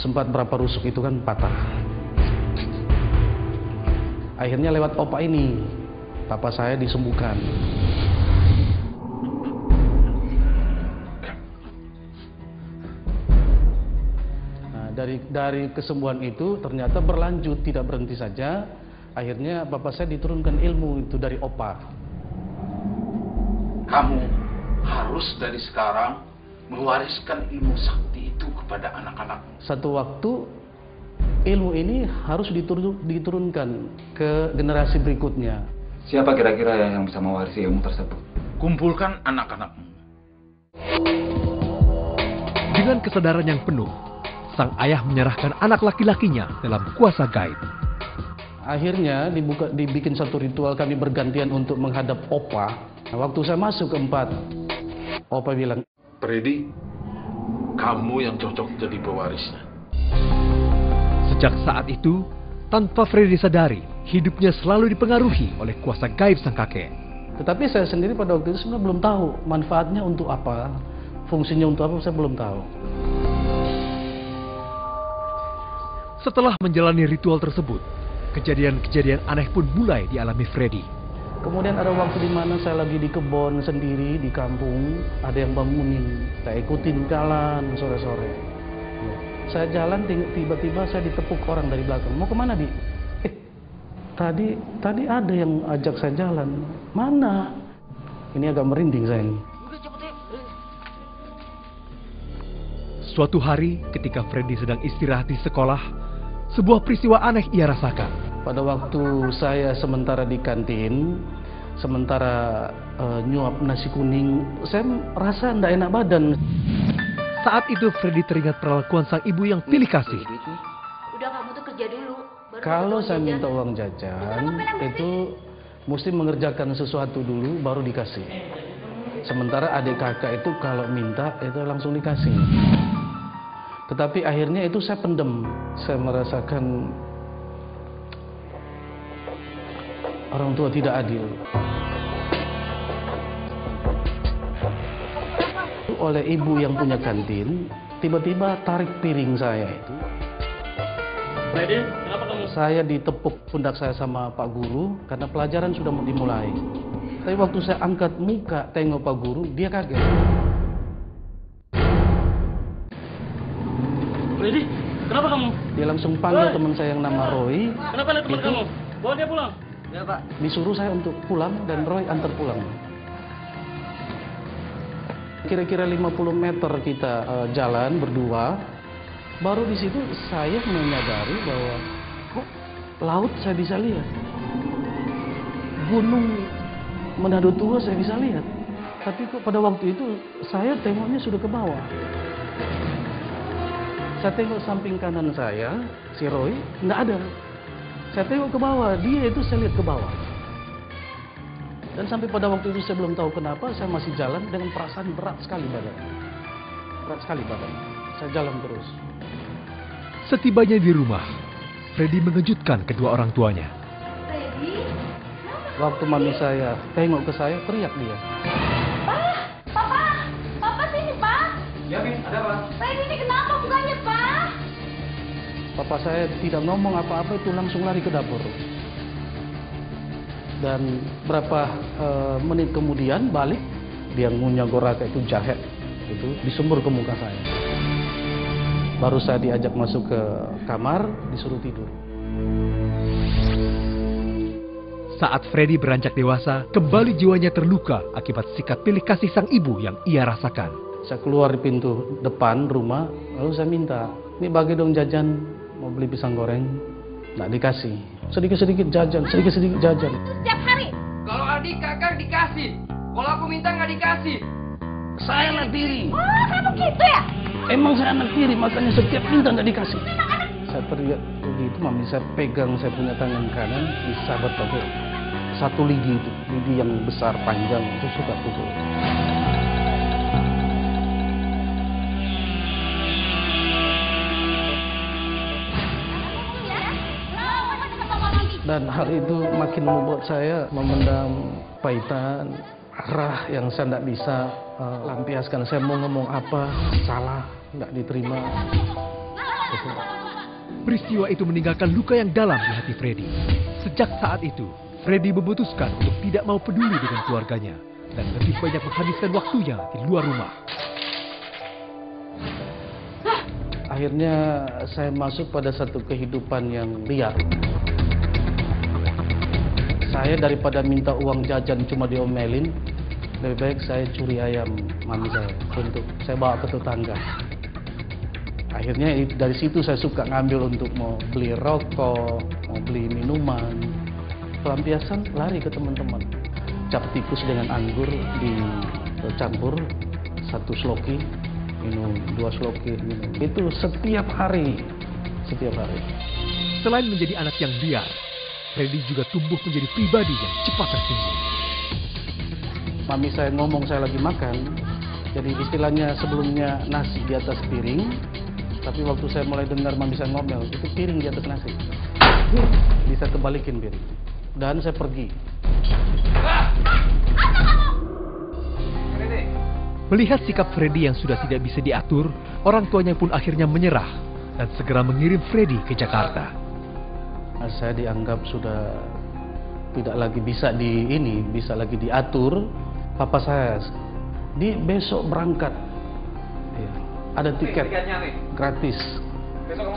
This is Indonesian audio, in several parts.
sempat berapa rusuk itu kan patah. Akhirnya lewat opa ini, papa saya disembuhkan. Nah, dari kesembuhan itu ternyata berlanjut, tidak berhenti saja. Akhirnya papa saya diturunkan ilmu itu dari opa. Kamu harus dari sekarang mewariskan ilmu sakti itu kepada anak-anakmu. Satu waktu ilmu ini harus diturunkan ke generasi berikutnya. Siapa kira-kira yang bisa mewarisi ilmu tersebut? Kumpulkan anak-anakmu. Dengan kesadaran yang penuh, sang ayah menyerahkan anak laki-lakinya dalam kuasa gaib. Akhirnya dibikin satu ritual, kami bergantian untuk menghadap opa. Nah, waktu saya masuk keempat, opa bilang, Freddy, kamu yang cocok jadi pewarisnya. Sejak saat itu, tanpa Freddy sadari, hidupnya selalu dipengaruhi oleh kuasa gaib sang kakek. Tetapi saya sendiri pada waktu itu sebenarnya belum tahu manfaatnya untuk apa, fungsinya untuk apa, saya belum tahu. Setelah menjalani ritual tersebut, kejadian-kejadian aneh pun mulai dialami Freddy. Kemudian ada waktu di mana saya lagi di kebun sendiri di kampung, ada yang bangunin, saya ikutin jalan sore-sore. Saya jalan, tiba-tiba saya ditepuk orang dari belakang. Mau kemana, Di? Tadi ada yang ajak saya jalan. Mana? Ini agak merinding saya ini. Suatu hari ketika Freddy sedang istirahat di sekolah, sebuah peristiwa aneh ia rasakan. Pada waktu saya sementara di kantin, sementara nyuap nasi kuning, saya merasa tidak enak badan. Saat itu Freddy teringat perlakuan sang ibu yang pilih kasih. Udah, kamu tuh kerja dulu. Kalau saya minta uang jajan, itu mesti mengerjakan sesuatu dulu baru dikasih. Sementara adik kakak itu kalau minta itu langsung dikasih. Tetapi akhirnya itu saya pendem. Saya merasakan orang tua tidak adil. Oleh ibu yang punya kantin, tiba-tiba tarik piring saya itu. Freddy, kenapa kamu? Saya ditepuk pundak saya sama Pak Guru karena pelajaran sudah mau dimulai. Tapi waktu saya angkat muka tengok Pak Guru, dia kaget. Freddy, kenapa kamu? Dia langsung panggil teman saya yang nama Roy. Kenapa lihat teman kamu? Bawa dia pulang. Ya, Pak. Disuruh saya untuk pulang dan Roy antar pulang. Kira-kira 50 meter kita jalan berdua. Baru di situ saya menyadari bahwa kok laut saya bisa lihat. Gunung Manado Tua saya bisa lihat. Tapi kok pada waktu itu saya tengoknya sudah ke bawah. Saya tengok samping kanan saya, si Roy, nggak ada. Saya tengok ke bawah, dia itu saya lihat ke bawah. Dan sampai pada waktu itu saya belum tahu kenapa saya masih jalan dengan perasaan berat sekali badan. Berat sekali badan. Saya jalan terus. Setibanya di rumah, Freddy mengejutkan kedua orang tuanya. Freddy? Waktu mami saya tengok ke saya, teriak dia. Papa sini, Pak. Ya, Min, ada apa? Freddy ini kenapa bukannya, Pak? Papa saya tidak ngomong apa-apa itu langsung lari ke dapur. Dan berapa menit kemudian balik, dia ngunyah goraka itu jahe, itu disembur ke muka saya. Baru saya diajak masuk ke kamar, disuruh tidur. Saat Freddy beranjak dewasa, kembali jiwanya terluka akibat sikap pilih kasih sang ibu yang ia rasakan. Saya keluar di pintu depan rumah, lalu saya minta, ini bagi dong jajan, mau beli pisang goreng. Nggak dikasih. Sedikit-sedikit jajan, sedikit-sedikit jajan. Setiap hari. Kalau adik kakak dikasih, kalau aku minta nggak dikasih. Saya anak tiri. Oh, kamu gitu ya? Emang saya anak tiri, makanya setiap minta nggak dikasih. Saya teriak begitu, mami saya pegang saya punya tangan kanan, disabat pakai satu lidi itu, lidi yang besar panjang itu suka pukul. Dan hal itu makin membuat saya memendam pahitan, arah yang saya tidak bisa lampiaskan. Saya mau ngomong apa, salah, nggak diterima. Peristiwa itu meninggalkan luka yang dalam di hati Freddy. Sejak saat itu, Freddy memutuskan untuk tidak mau peduli dengan keluarganya dan lebih banyak menghabiskan waktunya di luar rumah. Akhirnya saya masuk pada satu kehidupan yang liar. Saya daripada minta uang jajan cuma diomelin, lebih baik saya curi ayam mami saya untuk saya bawa ke tetangga. Akhirnya dari situ saya suka ngambil untuk mau beli rokok, mau beli minuman. Pelampiasan lari ke teman-teman. Cap tikus dengan anggur dicampur, 1 sloki, minum 2 sloki, minum. Itu setiap hari. Selain menjadi anak yang liar, Freddy juga tumbuh menjadi pribadi yang cepat tersinggung. Mami saya ngomong saya lagi makan, jadi istilahnya sebelumnya nasi di atas piring, tapi waktu saya mulai dengar mami saya ngomel, itu piring di atas nasi. Bisa kebalikin piring. Dan saya pergi. Melihat sikap Freddy yang sudah tidak bisa diatur, orang tuanya pun akhirnya menyerah dan segera mengirim Freddy ke Jakarta. Saya dianggap sudah tidak lagi bisa bisa lagi diatur. Papa saya besok berangkat. Ya, ada tiket gratis.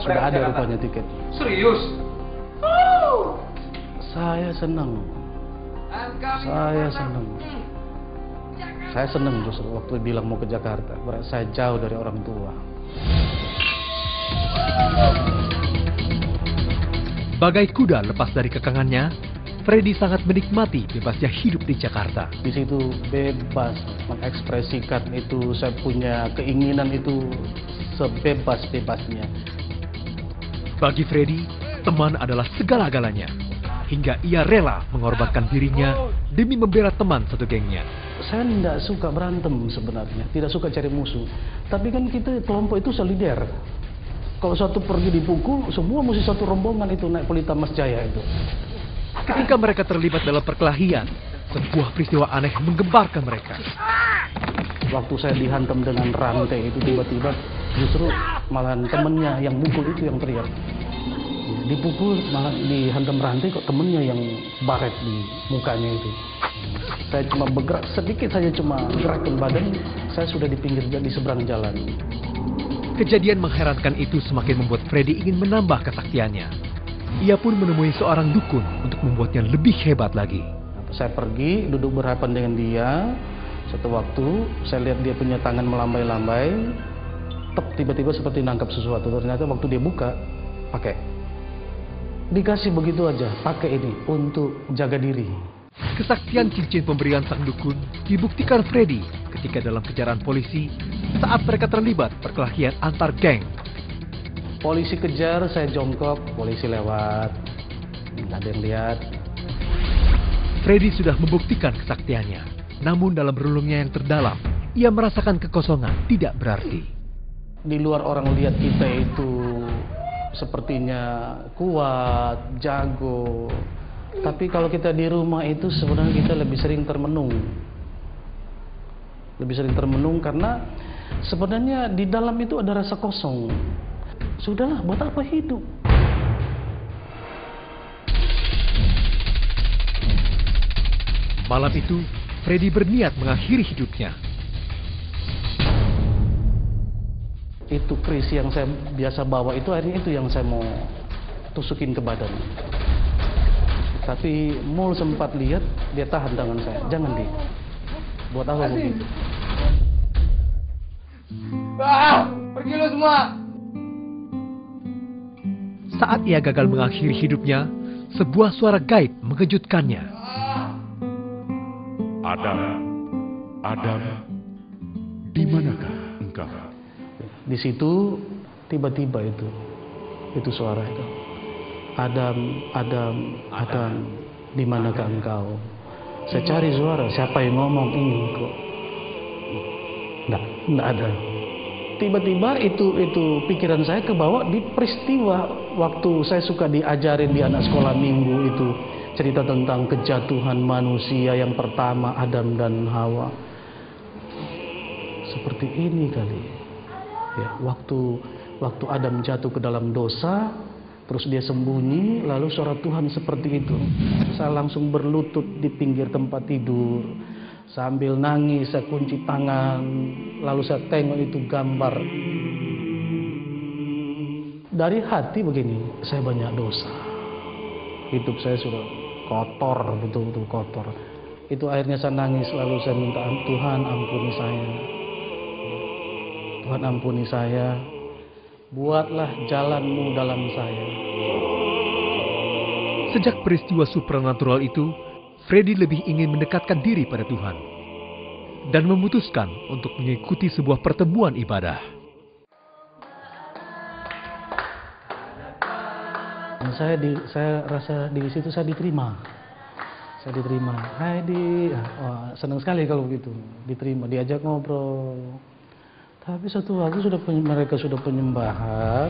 Sudah ada rupanya tiket. Serius? Saya senang. Saya senang justru waktu bilang mau ke Jakarta. Berarti saya jauh dari orang tua. Bagai kuda lepas dari kekangannya, Freddy sangat menikmati bebasnya hidup di Jakarta. Di situ bebas mengekspresikan itu, saya punya keinginan itu sebebas-bebasnya. Bagi Freddy, teman adalah segala-galanya. Hingga ia rela mengorbankan dirinya demi membela teman satu gengnya. Saya tidak suka berantem sebenarnya, tidak suka cari musuh. Tapi kan kita kelompok itu solider. Kalau satu pergi dipukul, semua mesti satu rombongan itu naik Pelita Mas Jaya itu. Ketika mereka terlibat dalam perkelahian, sebuah peristiwa aneh menggemparkan mereka. Waktu saya dihantam dengan rantai itu tiba-tiba justru malahan temennya yang mukul itu yang teriak. Dipukul malah dihantam rantai kok temennya yang baret di mukanya itu. Saya cuma bergerak sedikit saja, cuma gerakkan badan, saya sudah di pinggir di seberang jalan. Kejadian mengherankan itu semakin membuat Freddy ingin menambah kesaktiannya. Ia pun menemui seorang dukun untuk membuatnya lebih hebat lagi. Saya pergi, duduk berhadapan dengan dia. Satu waktu, saya lihat dia punya tangan melambai-lambai. Tiba-tiba seperti nangkap sesuatu. Ternyata waktu dia buka, pakai. Dikasih begitu aja, pakai ini untuk jaga diri. Kesaktian cincin pemberian sang dukun dibuktikan Freddy ketika dalam kejaran polisi saat mereka terlibat perkelahian antar geng. Polisi kejar, saya jongkok, polisi lewat, nggak ada yang lihat. Freddy sudah membuktikan kesaktiannya, namun dalam relungnya yang terdalam, ia merasakan kekosongan tidak berarti. Di luar orang lihat kita itu sepertinya kuat, jago. Tapi kalau kita di rumah itu sebenarnya kita lebih sering termenung. Lebih sering termenung karena sebenarnya di dalam itu ada rasa kosong. Sudahlah, buat apa hidup? Malam itu, Freddy berniat mengakhiri hidupnya. Itu keris yang saya biasa bawa itu akhirnya itu yang saya mau tusukin ke badan. Tapi Mul sempat lihat, dia tahan tangan saya. Jangan di. Buat apa begitu? Pergi lo semua. Saat ia gagal mengakhiri hidupnya, sebuah suara gaib mengejutkannya. Adam, di manakah engkau? Di situ tiba-tiba itu suara itu. Adam, di manakah engkau? Saya cari suara, siapa yang ngomong ini kok? Nggak ada. Tiba-tiba itu pikiran saya kebawa di peristiwa waktu saya suka diajarin di anak sekolah minggu itu. Cerita tentang kejatuhan manusia yang pertama, Adam dan Hawa. Seperti ini kali. Ya, waktu Waktu Adam jatuh ke dalam dosa, terus dia sembunyi, lalu suara Tuhan seperti itu. Saya langsung berlutut di pinggir tempat tidur. Sambil nangis, saya kunci tangan. Lalu saya tengok itu gambar. Dari hati begini, saya banyak dosa. Hidup saya sudah kotor, betul-betul kotor. Itu akhirnya saya nangis, lalu saya minta, Tuhan ampuni saya. Tuhan ampuni saya. Buatlah jalan-Mu dalam saya. Sejak peristiwa supranatural itu, Freddy lebih ingin mendekatkan diri pada Tuhan dan memutuskan untuk mengikuti sebuah pertemuan ibadah. Saya rasa di situ saya diterima. Saya diterima. Hai senang sekali kalau begitu. Diterima, diajak ngobrol. Tapi satu waktu mereka sudah penyembahan,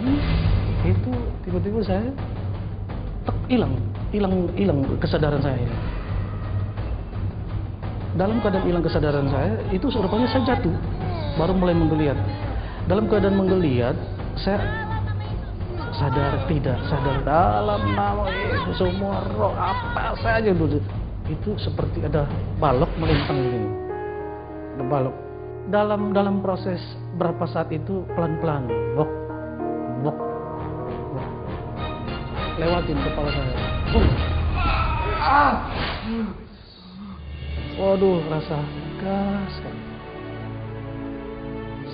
itu tiba-tiba saya hilang kesadaran saya. Dalam keadaan hilang kesadaran saya, itu rupanya saya jatuh, baru mulai menggeliat. Dalam keadaan menggeliat, saya sadar tidak sadar dalam nama Yesus semua roh apa saja dulu itu seperti ada balok melintang begini. Ada balok. Dalam proses berapa saat itu pelan-pelan, bok, lewatin kepala saya. Waduh, rasa gas sekali.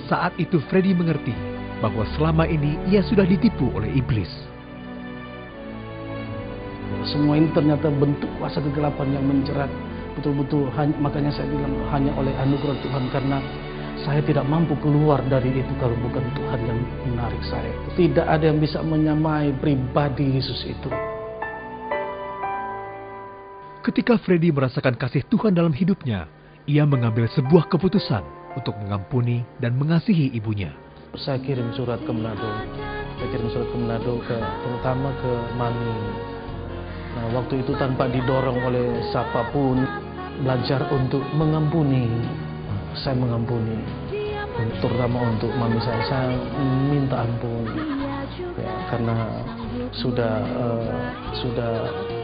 Saat itu Freddy mengerti bahwa selama ini ia sudah ditipu oleh iblis. Semua ini ternyata bentuk kuasa kegelapan yang menjerat. Betul-betul, makanya saya bilang hanya oleh anugerah Tuhan, karena saya tidak mampu keluar dari itu kalau bukan Tuhan yang menarik saya. Tidak ada yang bisa menyamai pribadi Yesus itu. Ketika Freddy merasakan kasih Tuhan dalam hidupnya, ia mengambil sebuah keputusan untuk mengampuni dan mengasihi ibunya. Saya kirim surat ke Manado. Terutama ke Mami. Nah, waktu itu tanpa didorong oleh siapapun, belajar untuk mengampuni. Saya mengampuni, terutama untuk Mami saya minta ampun, ya, karena sudah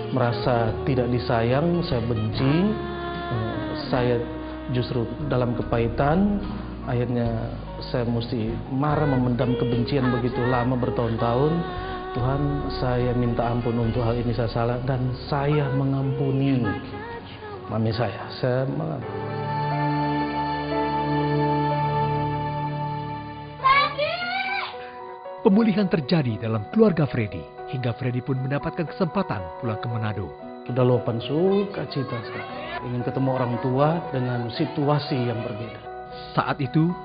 merasa tidak disayang, saya benci, saya justru dalam kepahitan, akhirnya saya mesti marah, memendam kebencian begitu lama bertahun-tahun. Tuhan, saya minta ampun untuk hal ini, saya salah, dan saya mengampuni Mami saya. Saya mengampuni. Pemulihan terjadi dalam keluarga Freddy, hingga Freddy pun mendapatkan kesempatan pulang ke Manado. Sudah luapan sukacita saya. Ingin ketemu orang tua dengan situasi yang berbeda. Saat itu,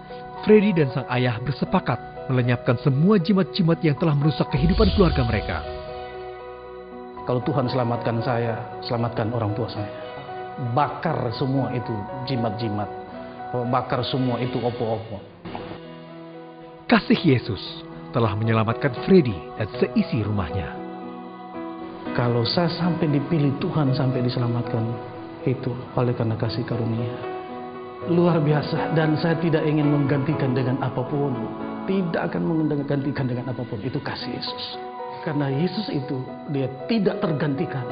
Freddy dan sang ayah bersepakat melenyapkan semua jimat-jimat yang telah merusak kehidupan keluarga mereka. Kalau Tuhan selamatkan saya, selamatkan orang tua saya. Bakar semua itu jimat-jimat. Bakar semua itu opo-opo. Kasih Yesus telah menyelamatkan Freddy dan seisi rumahnya. Kalau saya sampai dipilih Tuhan, sampai diselamatkan, itu oleh karena kasih karunia. Luar biasa, dan saya tidak ingin menggantikan dengan apapun. Tidak akan menggantikan dengan apapun. Itu kasih Yesus. Karena Yesus itu, dia tidak tergantikan.